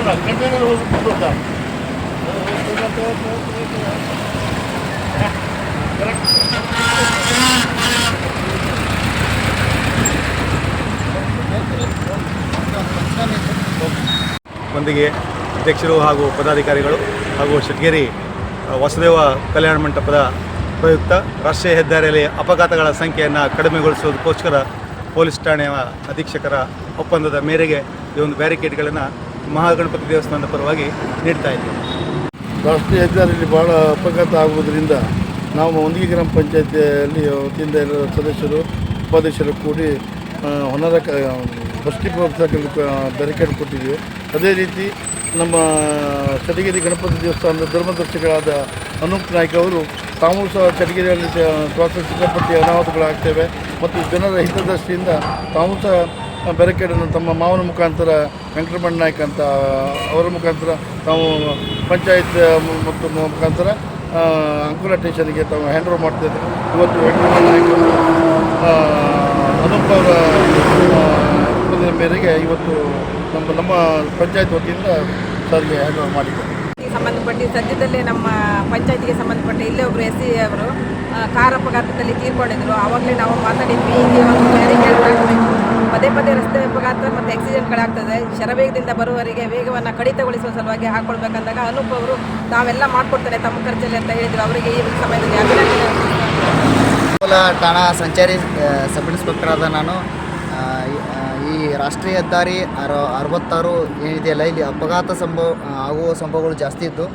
Container ಹೋಗ್ಬಿಟ್ಟು ಒಂದಿಗೆ ಅಧ್ಯಕ್ಷರು ಹಾಗೂ ಪದಾಧಿಕಾರಿಗಳು ಹಾಗೂ ಶೃಂಗೇರಿ ವಸುದೇವ ಕಲ್ಯಾಣ ಮಂಟಪದ ಪ್ರಯುಕ್ತ ರಾಷ್ಟ್ರೀಯ ಹೆದ್ದಾರಿಯಲ್ಲಿ ಅಪಘಾತಗಳ ಸಂಖ್ಯೆಯನ್ನು ಕಡಿಮೆಗೊಳಿಸುವುದಕ್ಕೋಸ್ಕರ ಪೊಲೀಸ್ ಠಾಣೆಯ ಅಧೀಕ್ಷಕರ ಒಪ್ಪಂದದ ಮೇರೆಗೆ ಈ ಒಂದು ಬ್ಯಾರಿಕೇಡ್ಗಳನ್ನು ಮಹಾಗಣಪತಿ ದೇವಸ್ಥಾನದ ಪರವಾಗಿ ನೀಡ್ತಾ ಇದ್ದೀವಿ. ರಾಷ್ಟ್ರೀಯ ಹೆದ್ದಾರಿಯಲ್ಲಿ ಭಾಳ ಅಪಘಾತ ಆಗುವುದರಿಂದ ನಾವು ಒಂದಿಗೆ ಗ್ರಾಮ ಪಂಚಾಯತಿಯಲ್ಲಿ ವತಿಯಿಂದ ಎಲ್ಲ ಸದಸ್ಯರು ಉಪಾಧ್ಯಕ್ಷರು ಕೂಡಿ ಹೊನ್ನಾವರ ಬಸ್ ಡಿಪೋ ಬ್ಯಾರಿಕೇಡ್ ಕೊಟ್ಟಿದ್ದೀವಿ. ಅದೇ ರೀತಿ ನಮ್ಮ ಚಟಗಿರಿ ಗಣಪತಿ ದೇವಸ್ಥಾನದ ಧರ್ಮದರ್ಶಿಗಳಾದ ಅನೂಪ್ ನಾಯ್ಕ ಅವರು ತಾವು ಸಹ ಚಟಗಿರಿಯಲ್ಲಿ ಸಿಕ್ಕಾಪಟ್ಟಿ ಅನಾಹುತಗಳಾಗ್ತೇವೆ ಮತ್ತು ಜನರ ಹಿತದೃಷ್ಟಿಯಿಂದ ತಾವು ಸಹ ಬ್ಯಾರಿಕೇಡನ್ನು ತಮ್ಮ ಮಾವನ ಮುಖಾಂತರ ವೆಂಕಟರಮಣ ನಾಯ್ಕ ಅಂತ ಅವರ ಮುಖಾಂತರ ತಾವು ಪಂಚಾಯತ್ ಮತ್ತು ಮುಖಾಂತರ ಅಂಕುಲ ಸ್ಟೇಷನ್ಗೆ ತಾವು ಹ್ಯಾಂಡ್ ಓವರ್ ಮಾಡ್ತಾಯಿದ್ದಾರೆ. ಇವತ್ತು ವೆಂಕಟರಮಣ ನಾಯ್ಕ ಅನೂಪ್ ಅವರ ಒಪ್ಪಂದದ ಮೇರೆಗೆ ಇವತ್ತು ನಮ್ಮ ಪಂಚಾಯತ್ ವತಿಯಿಂದ ಸರ್ಗೆ ಹ್ಯಾಂಡ್ ಓವರ್ ಮಾಡಿದ್ದಾರೆ. ಸಂಬಂಧಪಟ್ಟ ಸದ್ಯದಲ್ಲೇ ನಮ್ಮ ಪಂಚಾಯತಿಗೆ ಸಂಬಂಧಪಟ್ಟ ಇಲ್ಲೇ ಒಬ್ಬರು SC ಅವರು ಕಾರ್ ಅಪಘಾತದಲ್ಲಿ ತೀರ್ಕೊಂಡಿದ್ರು. ಆವಾಗಲೇ ನಾವು ಮಾತಾಡಿದ್ವಿ, ಇಲ್ಲಿ ಒಂದು ಬ್ಯಾರಿಕೇಡ್ ಹಾಕಬೇಕು, ಪದೇ ಪದೇ ರಸ್ತೆ ಅಪಘಾತ ಮತ್ತು ಆಕ್ಸಿಡೆಂಟ್ಗಳಾಗ್ತದೆ, ಶರವೇಗದಿಂದ ಬರುವವರಿಗೆ ವೇಗವನ್ನು ಕಡಿತಗೊಳಿಸುವ ಸಲುವಾಗಿ ಹಾಕ್ಕೊಳ್ಬೇಕಂದಾಗ ಅನೂಪ್ ಅವರು ತಾವೆಲ್ಲ ಮಾಡಿಕೊಡ್ತಾರೆ ತಮ್ಮ ಖರ್ಚಲ್ಲಿ ಅಂತ ಹೇಳಿದರು. ಅವರಿಗೆ ಈ ಸಮಯದಲ್ಲಿ ಅಭಿನಂದನೆ. ಠಾಣಾ ಸಂಚಾರಿ ಸಬ್ ಇನ್ಸ್ಪೆಕ್ಟರ್ ಆದ ನಾನು ಈ ರಾಷ್ಟ್ರೀಯ ಹೆದ್ದಾರಿ 66 ಏನಿದೆಯಲ್ಲ, ಇಲ್ಲಿ ಅಪಘಾತ ಆಗುವ ಸಂಭವಗಳು ಜಾಸ್ತಿ ಇದ್ದು,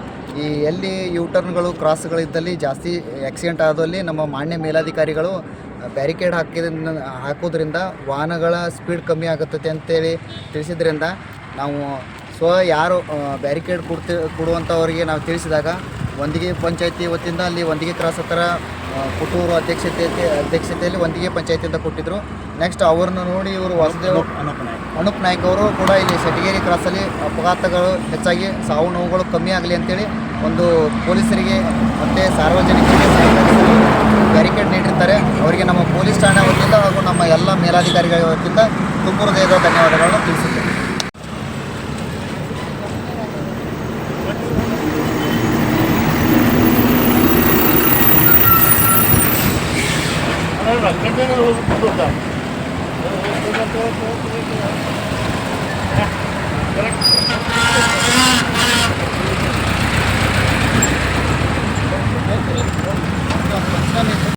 ಈ ಎಲ್ಲಿ ಯೂಟರ್ನ್ಗಳು ಕ್ರಾಸ್ಗಳಿದ್ದಲ್ಲಿ ಜಾಸ್ತಿ ಆಕ್ಸಿಡೆಂಟ್ ಆದಲ್ಲಿ ನಮ್ಮ ಮಾನ್ಯ ಮೇಲಾಧಿಕಾರಿಗಳು ಬ್ಯಾರಿಕೇಡ್ ಹಾಕೋದ್ರಿಂದ ವಾಹನಗಳ ಸ್ಪೀಡ್ ಕಮ್ಮಿ ಆಗುತ್ತದೆ ಅಂತೇಳಿ ತಿಳಿಸಿದ್ರಿಂದ ನಾವು ಯಾರು ಬ್ಯಾರಿಕೇಡ್ ಕೊಡುವಂಥವರಿಗೆ ನಾವು ತಿಳಿಸಿದಾಗ ಒಂದಿಗೆ ಪಂಚಾಯತಿ ವತಿಯಿಂದ ಅಲ್ಲಿ ಒಂದಿಗೆ ಕ್ರಾಸ್ ಹತ್ತಿರ ಪುಟ್ಟೂರು ಅಧ್ಯಕ್ಷತೆಯಲ್ಲಿ ಒಂದಿಗೆ ಪಂಚಾಯತಿಯಿಂದ ಕೊಟ್ಟಿದ್ದರು. ನೆಕ್ಸ್ಟ್ ಅವ್ರನ್ನ ನೋಡಿ ಇವರು ವಾಸುದೇವ್ ಅನೂಪ್ ನಾಯ್ಕ ಅವರು ಕೂಡ ಇಲ್ಲಿ ಶೆಟಗೇರಿ ಕ್ರಾಸಲ್ಲಿ ಅಪಘಾತಗಳು ಹೆಚ್ಚಾಗಿ ಸಾವು ನೋವುಗಳು ಕಮ್ಮಿ ಆಗಲಿ ಅಂತೇಳಿ ಒಂದು ಪೊಲೀಸರಿಗೆ ಮತ್ತು ಸಾರ್ವಜನಿಕರಿಗೆ ಬ್ಯಾರಿಕೇಡ್ ನೀಡಿರ್ತಾರೆ. ಅವರಿಗೆ ನಮ್ಮ ಪೊಲೀಸ್ ಠಾಣೆ ವತಿಯಿಂದ ಹಾಗೂ ನಮ್ಮ ಎಲ್ಲ ಮೇಲಾಧಿಕಾರಿಗಳ ವತಿಯಿಂದ ತುಂಬ ಹೃದಯದ ಧನ್ಯವಾದಗಳನ್ನು ತಿಳಿಸುತ್ತೇವೆ. ಕಂಟೈನರ್ ಹೋಗ್ಬಿಟ್ಟು ಕರೆಕ್ಟ್